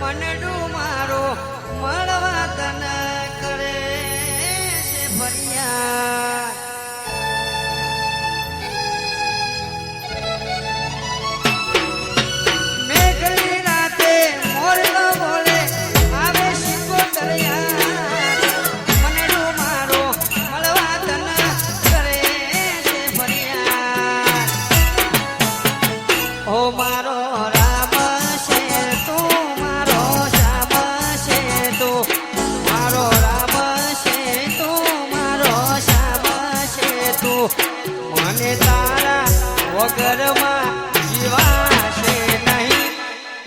મનડું મારો મળવા તને કરે છે ફરિયાદ. મેઘની રાતે મોરલો બોલે આવે શીખો દરિયા. મનડું મારો મળવા તને કરે છે ફરિયાદ. ઓ મારો મને તારા વગરમાં જીવાશે નહીં.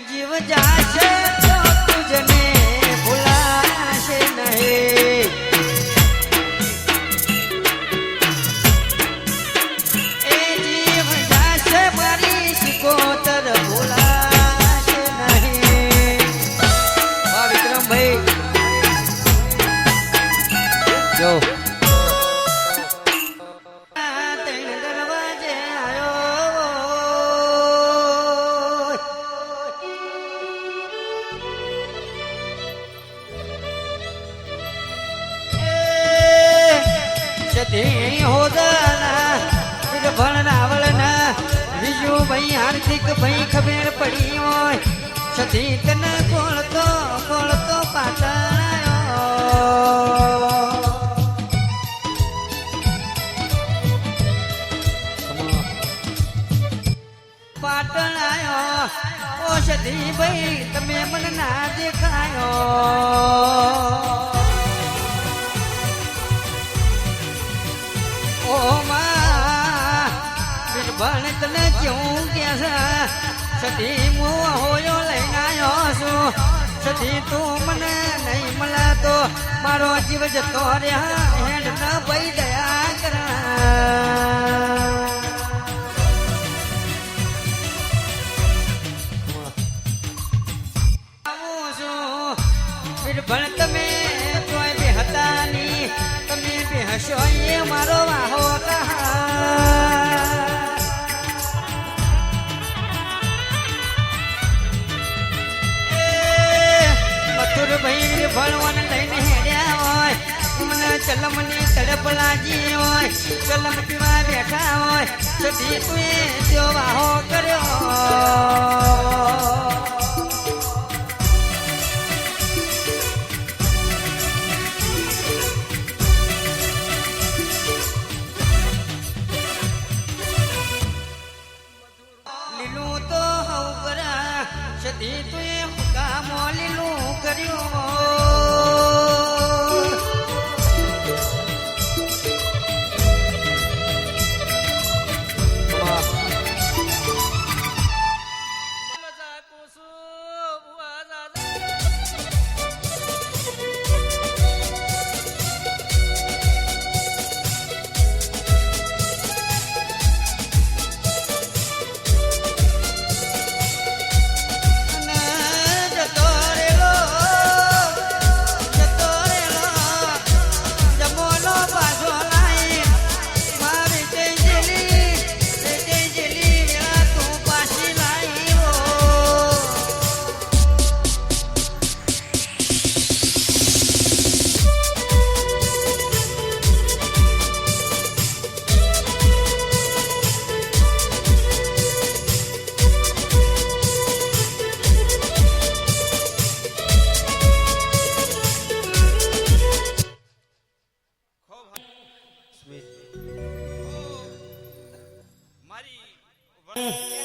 જીવ જાશે તો તુજને ભૂલાશે નહીં. એ જીવ જાશે મારી શિકોતર ભૂલાશે નહીં. વાહ વિક્રમભાઈ જો हो जाना फिर भलना वलना बीजू भाई हार्दिक भाई खबर पड़ी हो सती तन कोल तो पाटणायो पाटणायो ओ सती भाई तमे मन ना देखायो. ભણ તને કેવું કે સતી હું હોયો લઈને આવ્યો છું. સતી તું મને નહીં મળતો મારો જીવ જતો રહ્યા. હેડ ન ભાઈ દયા કરા. આવું છું ભણ તમે તોય બે હતા ની તમે બે હશો એ મારો વાહો કહા. ભાઈ ભણવાને લઈને હેડ્યા હોય મને ચલમની તડપ લાગી હોય ચલમ પીવા બેઠા હોય સધી તું ત્યો વાહો કર્યો. લીલું તો હવ કરા સધી તું કામો લીલું કર્યું. મારી